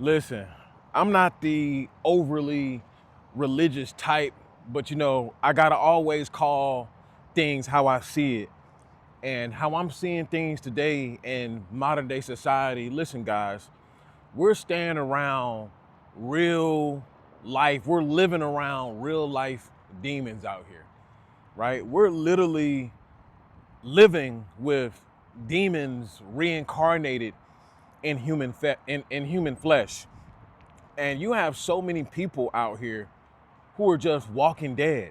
Listen, I'm not the overly religious type, but I gotta always call things how I see it. And how I'm seeing things today in modern day society. Listen, guys, we're staying around real life. We're living around real life demons out here, right? We're literally living with demons reincarnated in in human flesh. And you have so many people out here who are just walking dead,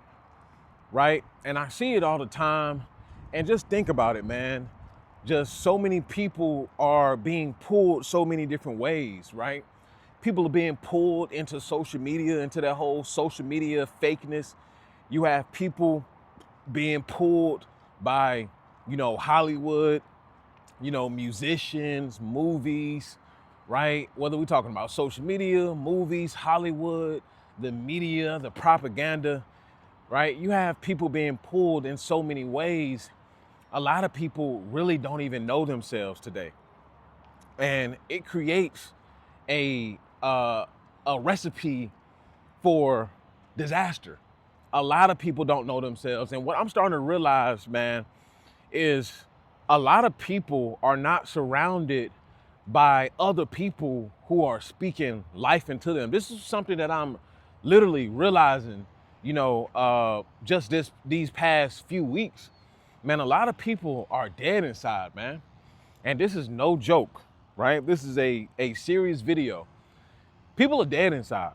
right? And I see it all the time. And just think about it, man. Just so many people are being pulled so many different ways, right? People are being pulled into social media, into that whole social media fakeness. You have people being pulled by, Hollywood, musicians, movies, right? Whether we're talking about social media, movies, Hollywood, the media, the propaganda, right? You have people being pulled in so many ways. A lot of people really don't even know themselves today. And it creates a a recipe for disaster. A lot of people don't know themselves. And what I'm starting to realize, man, is a lot of people are not surrounded by other people who are speaking life into them. This is something that I'm literally realizing, just these past few weeks. Man, a lot of people are dead inside, man. And this is no joke, right? This is a serious video. People are dead inside,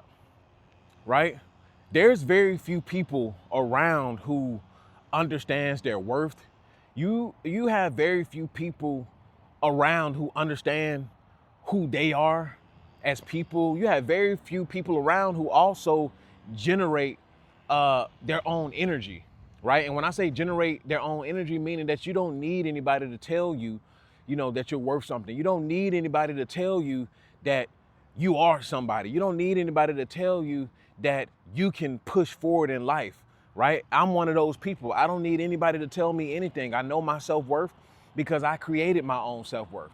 right? There's very few people around who understands their worth. You have very few people around who understand who they are as people. You have very few people around who also generate their own energy, right? And when I say generate their own energy, meaning that you don't need anybody to tell you, that you're worth something. You don't need anybody to tell you that you are somebody. You don't need anybody to tell you that you can push forward in life, right? I'm one of those people. I don't need anybody to tell me anything. I know my self-worth because I created my own self-worth,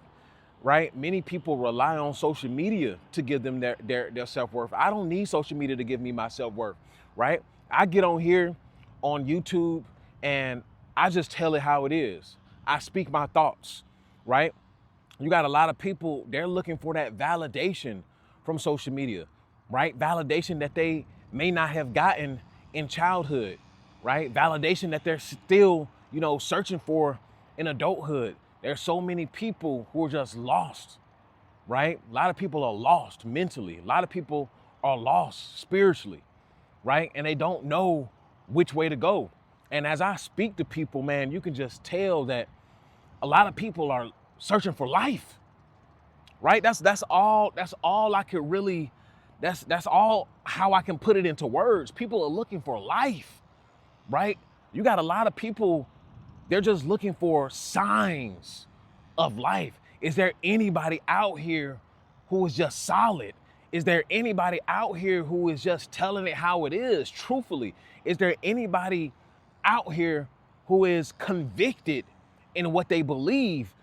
right? Many people rely on social media to give them their self-worth. I don't need social media to give me my self-worth, right? I get on here on YouTube and I just tell it how it is. I speak my thoughts, right? You got a lot of people, they're looking for that validation from social media, right? Validation that they may not have gotten in childhood, right? Validation that they're still, searching for in adulthood. There's so many people who are just lost, right? A lot of people are lost mentally. A lot of people are lost spiritually, right? And they don't know which way to go. And as I speak to people, man, you can just tell that a lot of people are searching for life, right? That's all I could really, that's all how I can put it into words. People are looking for life, right? You got a lot of people, they're just looking for signs of life. Is there anybody out here who is just solid? Is there anybody out here who is just telling it how it is, truthfully? Is there anybody out here who is convicted in what they believe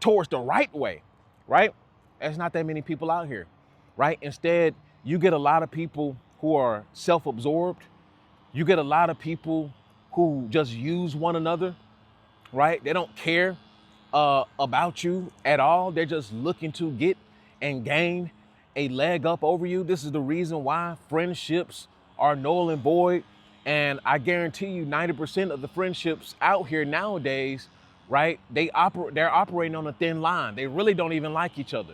towards the right way, right? There's not that many people out here, right? Instead, you get a lot of people who are self-absorbed. You get a lot of people who just use one another, right? They don't care about you at all. They're just looking to get and gain a leg up over you. This is the reason why friendships are null and void. And I guarantee you 90% of the friendships out here nowadays, right? They're operating on a thin line. They really don't even like each other,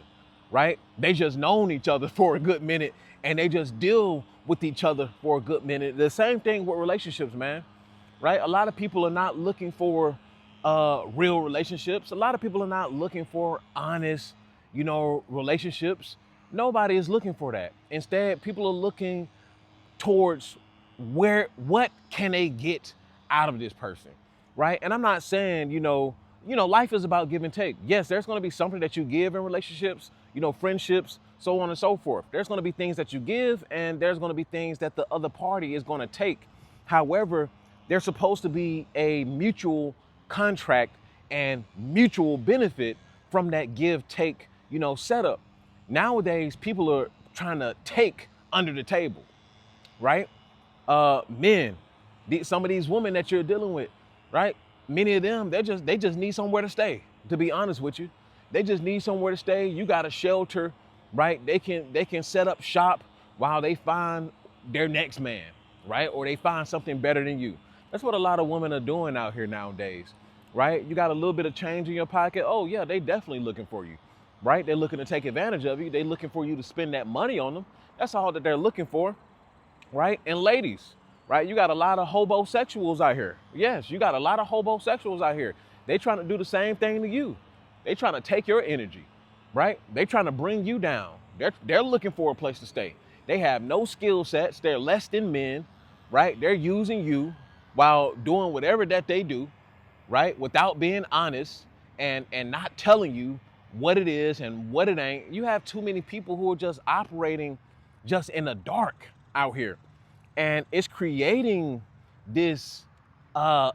right? They just known each other for a good minute and they just deal with each other for a good minute. The same thing with relationships, man, right? A lot of people are not looking for real relationships. A lot of people are not looking for honest, relationships. Nobody is looking for that. Instead, people are looking towards what can they get out of this person, right? And I'm not saying, life is about give and take. Yes, there's going to be something that you give in relationships, friendships, so on and so forth. There's going to be things that you give and there's going to be things that the other party is going to take. However, there's supposed to be a mutual contract and mutual benefit from that give take, setup. Nowadays, people are trying to take under the table, right? Men, some of these women that you're dealing with, right? Many of them, they just need somewhere to stay. To be honest with you, they just need somewhere to stay. You got a shelter, right? They can set up shop while they find their next man, right? Or they find something better than you. That's what a lot of women are doing out here nowadays, right? You got a little bit of change in your pocket. Oh yeah, they definitely looking for you, right? They're looking to take advantage of you. They're looking for you to spend that money on them. That's all that they're looking for, right? And ladies, right? You got a lot of hobosexuals out here. Yes, you got a lot of hobosexuals out here. They trying to do the same thing to you. They trying to take your energy, right? They trying to bring you down. They're looking for a place to stay. They have no skill sets. They're less than men, right? They're using you while doing whatever that they do, right? Without being honest and not telling you what it is and what it ain't. You have too many people who are just operating just in the dark out here. And it's creating this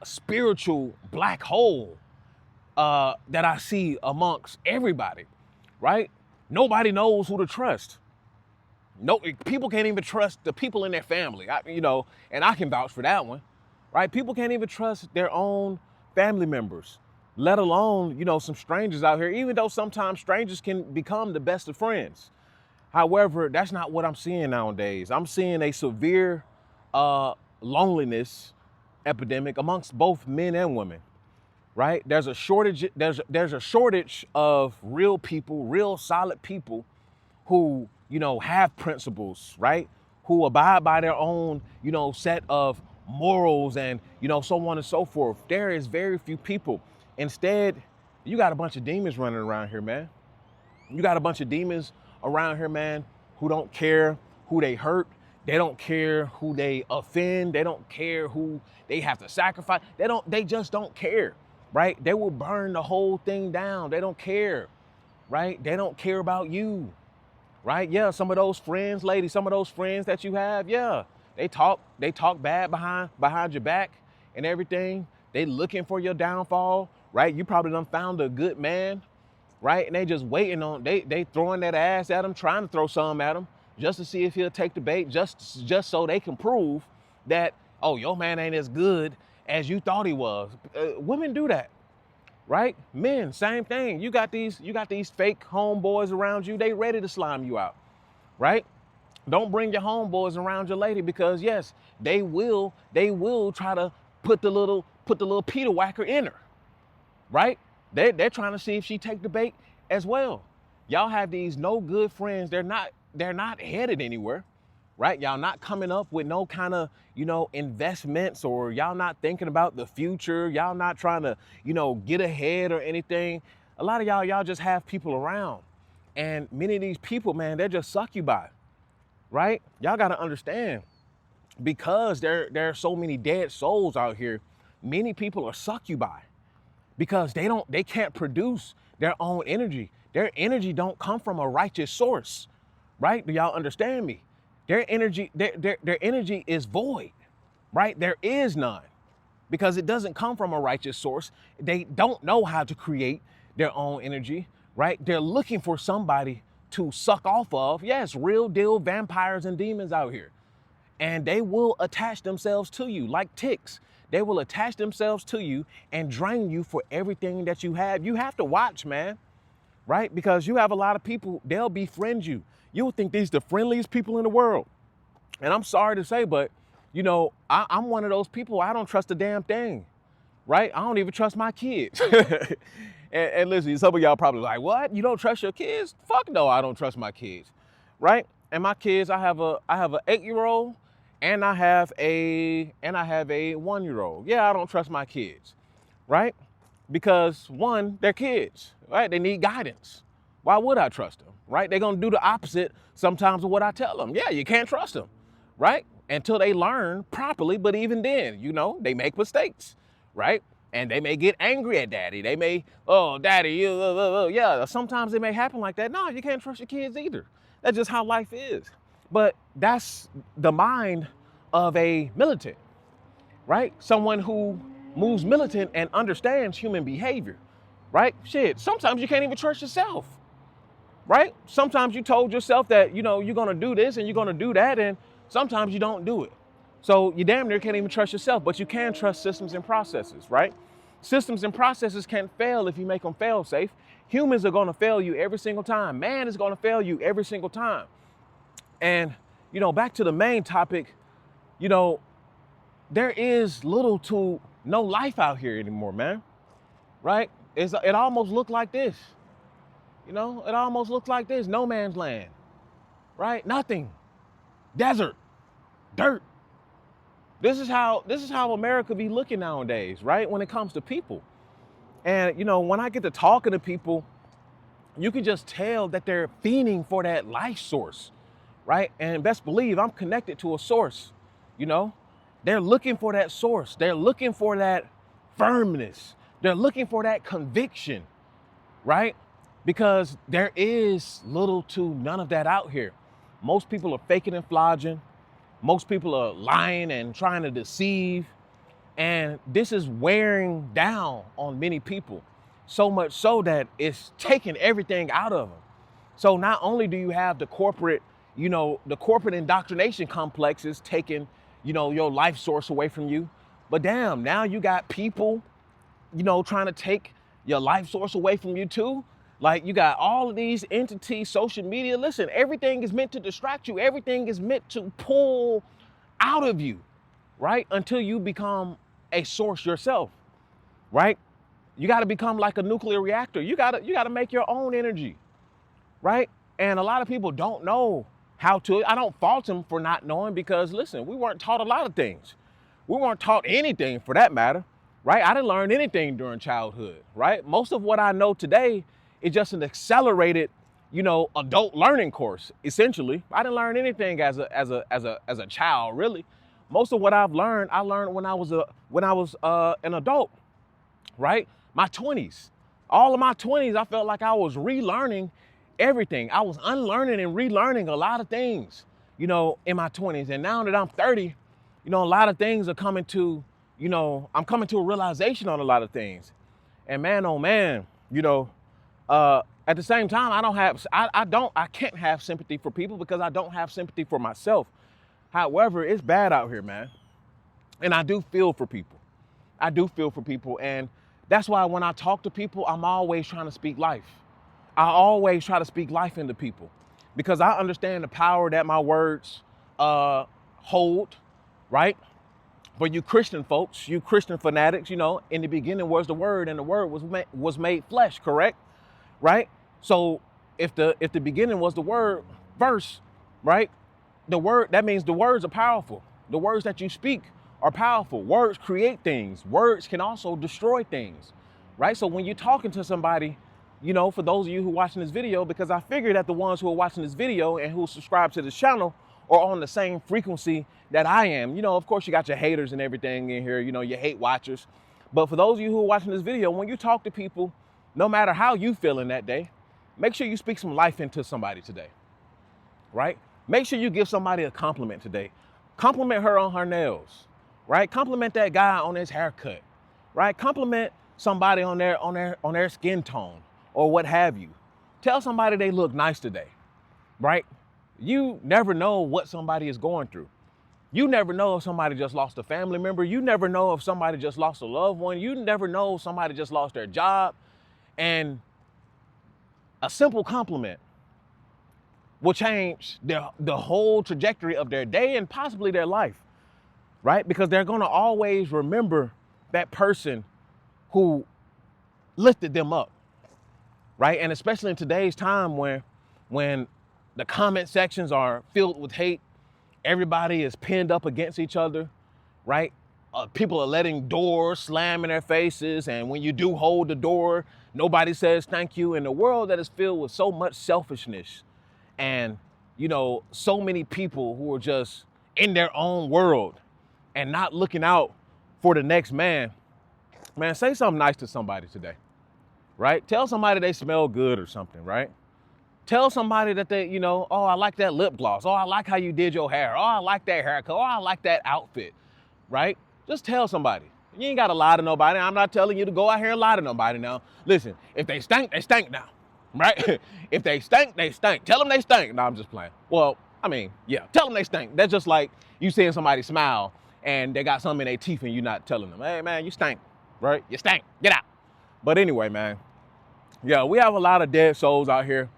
spiritual black hole that I see amongst everybody, right? Nobody knows who to trust. No, people can't even trust the people in their family, and I can vouch for that one, right? People can't even trust their own family members, let alone, some strangers out here, even though sometimes strangers can become the best of friends. However, that's not what I'm seeing nowadays. I'm seeing a severe loneliness epidemic amongst both men and women, right? There's a shortage. There's a shortage of real people, real solid people who, have principles, right? Who abide by their own, set of morals and, so on and so forth. There is very few people. Instead, you got a bunch of demons running around here, man. You got a bunch of demons around here, man, who don't care who they hurt. They don't care who they offend. They don't care who they have to sacrifice. They just don't care, right? They will burn the whole thing down. They don't care, right? They don't care about you, right? Yeah, some of those friends, ladies, some of those friends that you have, yeah, they talk bad behind your back and everything. They looking for your downfall, right? You probably done found a good man, right? And they just waiting on, they throwing that ass at him, trying to throw some at him just to see if he'll take the bait, just so they can prove that, oh, your man ain't as good as you thought he was. Women do that, right? Men, same thing. You got these fake homeboys around you. They ready to slime you out, right? Don't bring your homeboys around your lady because yes, they will try to put the little Peter whacker in her, right? They're trying to see if she take the bait as well. Y'all have these no good friends. They're not headed anywhere, right? Y'all not coming up with no kind of, investments, or y'all not thinking about the future. Y'all not trying to, get ahead or anything. A lot of y'all just have people around, and many of these people, man, they're just succubi, right? Y'all got to understand, because there are so many dead souls out here. Many people are succubi because they can't produce their own energy. Their energy don't come from a righteous source, right? Do y'all understand me? Their energy is void, right? There is none, because it doesn't come from a righteous source. They don't know how to create their own energy, right? They're looking for somebody to suck off of. Yes, real deal vampires and demons out here. And they will attach themselves to you like ticks. They will attach themselves to you and drain you for everything that you have. You have to watch, man, right? Because you have a lot of people, they'll befriend you. You'll think these the friendliest people in the world. And I'm sorry to say, but, I'm one of those people. I don't trust a damn thing, right? I don't even trust my kids. and listen, some of y'all probably like, what? You don't trust your kids? Fuck no, I don't trust my kids, right? And my kids, I have a 8-year-old and I have a 1-year-old. Yeah, I don't trust my kids, right? Because one, they're kids, right? They need guidance. Why would I trust them, right? They're gonna do the opposite sometimes of what I tell them. Yeah, you can't trust them, right? Until they learn properly. But even then, they make mistakes, right? And they may get angry at daddy. They may, oh, daddy, yeah. Sometimes it may happen like that. No, you can't trust your kids either. That's just how life is. But that's the mind of a militant, right? Someone who moves militant and understands human behavior, right? Shit, sometimes you can't even trust yourself, right? Sometimes you told yourself that, you're going to do this and you're going to do that, and sometimes you don't do it. So you damn near can't even trust yourself, but you can trust systems and processes, right? Systems and processes can't fail if you make them fail safe. Humans are going to fail you every single time. Man is going to fail you every single time. And, back to the main topic, there is little to no life out here anymore, man, right? It almost looked like this. It almost looks like this. No man's land, right? Nothing. Desert, dirt. This is how America be looking nowadays, right? When it comes to people. And, when I get to talking to people, you can just tell that they're fiending for that life source, right? And best believe I'm connected to a source, They're looking for that source. They're looking for that firmness. They're looking for that conviction, right? Because there is little to none of that out here. Most people are faking and flogging. Most people are lying and trying to deceive. And this is wearing down on many people, so much so that it's taking everything out of them. So not only do you have the corporate indoctrination complexes taking, your life source away from you, but damn, now you got people, trying to take your life source away from you too. Like, you got all of these entities, social media. Listen, everything is meant to distract you. Everything is meant to pull out of you, right? Until you become a source yourself, right? You got to become like a nuclear reactor. You got to make your own energy, right? And a lot of people don't know how to. I don't fault them for not knowing, because listen, we weren't taught a lot of things. We weren't taught anything for that matter, right? I didn't learn anything during childhood, right? Most of what I know today is just an accelerated, adult learning course. Essentially, I didn't learn anything as a child, really. Most of what I learned when I was an adult, right? My 20s, all of my 20s, I felt like I was relearning everything. I was unlearning and relearning a lot of things, in my 20s. And now that I'm 30, a lot of things are coming to, I'm coming to a realization on a lot of things. And man, oh man, at the same time, I can't have sympathy for people because I don't have sympathy for myself. However, it's bad out here, man. And I do feel for people. And that's why when I talk to people, I'm always trying to speak life. I always try to speak life into people because I understand the power that my words hold, right? But you Christian folks, you Christian fanatics, in the beginning was the Word, and the Word was made flesh, correct? Right? So if the beginning was the Word first, right? That means the words are powerful. The words that you speak are powerful. Words create things. Words can also destroy things, right? So when you're talking to somebody, for those of you who are watching this video, because I figure that the ones who are watching this video and who subscribe to this channel are on the same frequency that I am. Of course, you got your haters and everything in here, your hate watchers. But for those of you who are watching this video, when you talk to people, no matter how you feeling that day, make sure you speak some life into somebody today, right? Make sure you give somebody a compliment today. Compliment her on her nails, right? Compliment that guy on his haircut, right? Compliment somebody on their skin tone or what have you. Tell somebody they look nice today, right? You never know what somebody is going through. You never know if somebody just lost a family member. You never know if somebody just lost a loved one. You never know if somebody just lost their job. And a simple compliment will change the whole trajectory of their day and possibly their life, right? Because they're going to always remember that person who lifted them up, right? And especially in today's time when the comment sections are filled with hate, everybody is pinned up against each other, right? People are letting doors slam in their faces. And when you do hold the door, nobody says thank you. In a world that is filled with so much selfishness and, so many people who are just in their own world and not looking out for the next man, say something nice to somebody today, right? Tell somebody they smell good or something, right? Tell somebody that they, oh, I like that lip gloss. Oh, I like how you did your hair. Oh, I like that haircut. Oh, I like that outfit, right? Just tell somebody. You ain't got to lie to nobody. I'm not telling you to go out here and lie to nobody now. Listen, if they stink, they stink now. right? If they stink, they stink. Tell them they stink. No, I'm just playing. Well, I mean, yeah, tell them they stink. That's just like you seeing somebody smile and they got something in their teeth and you not telling them, hey, man, you stink, right? You stink. Get out. But anyway, man, yeah, we have a lot of dead souls out here.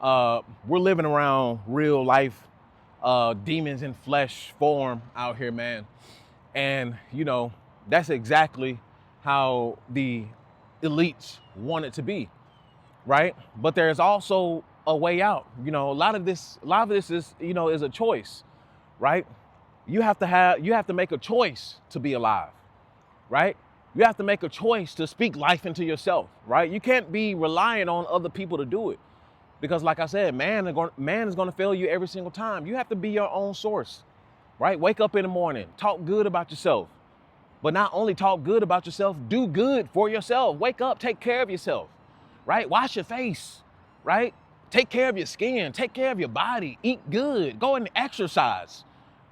We're living around real life demons in flesh form out here, man. And, you know, that's exactly how the elites want it to be, right? But there's also a way out. You know, a lot of this is, you know, is a choice, right? You have to make a choice to be alive, right? You have to make a choice to speak life into yourself, right? You can't be relying on other people to do it. Because like I said, man is going to fail you every single time. You have to be your own source, right? Wake up in the morning, talk good about yourself. But not only talk good about yourself, do good for yourself. Wake up, take care of yourself, right? Wash your face, right? Take care of your skin, take care of your body, eat good, go and exercise,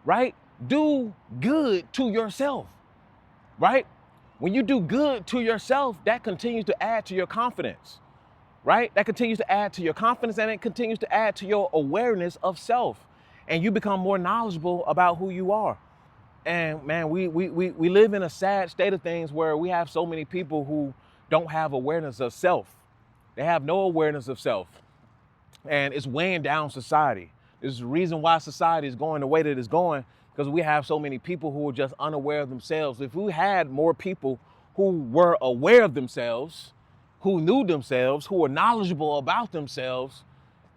right? Do good to yourself, right? When you do good to yourself, that continues to add to your confidence. Right? That continues to add to your confidence and it continues to add to your awareness of self. And you become more knowledgeable about who you are. And man, we live in a sad state of things where we have so many people who don't have awareness of self. They have no awareness of self. And it's weighing down society. There's a reason why society is going the way that it's going, because we have so many people who are just unaware of themselves. If we had more people who were aware of themselves, who knew themselves, who were knowledgeable about themselves,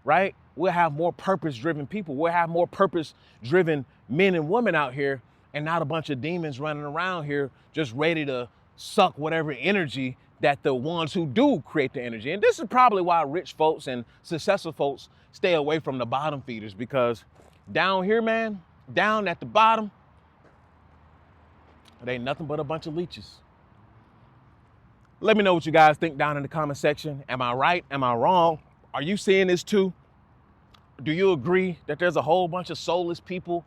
right? We'll have more purpose-driven people. We'll have more purpose-driven men and women out here and not a bunch of demons running around here just ready to suck whatever energy that the ones who do create the energy. And this is probably why rich folks and successful folks stay away from the bottom feeders, because down here, man, down at the bottom, it ain't nothing but a bunch of leeches. Let me know what you guys think down in the comment section. Am I right? Am I wrong? Are you seeing this too? Do you agree that there's a whole bunch of soulless people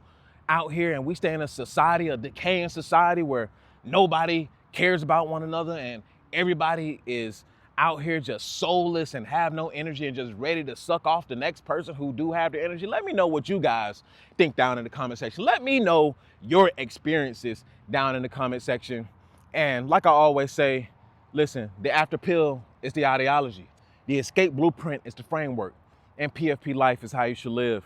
out here and we stay in a society, a decaying society where nobody cares about one another and everybody is out here just soulless and have no energy and just ready to suck off the next person who do have the energy? Let me know what you guys think down in the comment section. Let me know your experiences down in the comment section. And like I always say, listen, the after pill is the ideology. The escape blueprint is the framework. And PFP life is how you should live.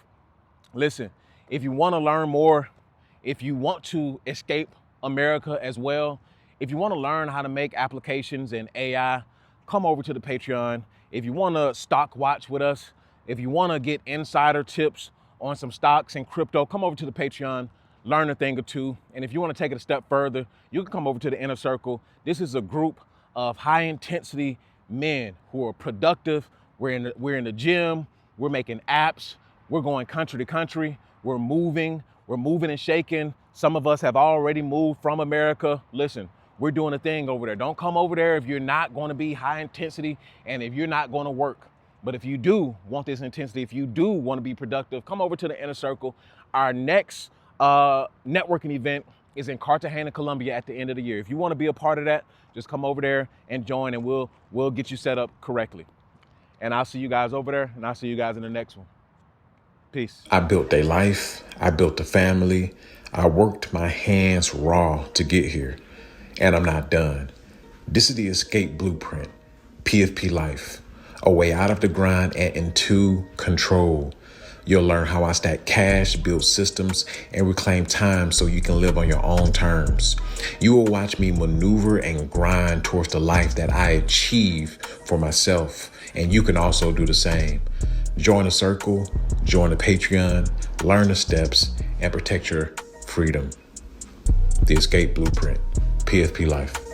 Listen, if you want to learn more, if you want to escape America as well, if you want to learn how to make applications in AI, come over to the Patreon. If you want to stock watch with us, if you want to get insider tips on some stocks and crypto, come over to the Patreon, learn a thing or two. And if you want to take it a step further, you can come over to the Inner Circle. This is a group of high intensity men who are productive. We're in the gym, we're making apps, we're going country to country, we're moving and shaking. Some of us have already moved from America. Listen, we're doing a thing over there. Don't come over there if you're not going to be high intensity and if you're not going to work. But if you do want this intensity, if you do want to be productive, come over to the Inner Circle. Our next networking event is in Cartagena, Colombia at the end of the year. If you want to be a part of that, just come over there and join and we'll get you set up correctly. And I'll see you guys over there and I'll see you guys in the next one. Peace. I built a life. I built a family. I worked my hands raw to get here, and I'm not done. This is the escape blueprint, PFP life, a way out of the grind and into control. You'll learn how I stack cash, build systems, and reclaim time so you can live on your own terms. You will watch me maneuver and grind towards the life that I achieve for myself, and you can also do the same. Join the circle, join the Patreon, learn the steps, and protect your freedom. The escape blueprint, PFP life.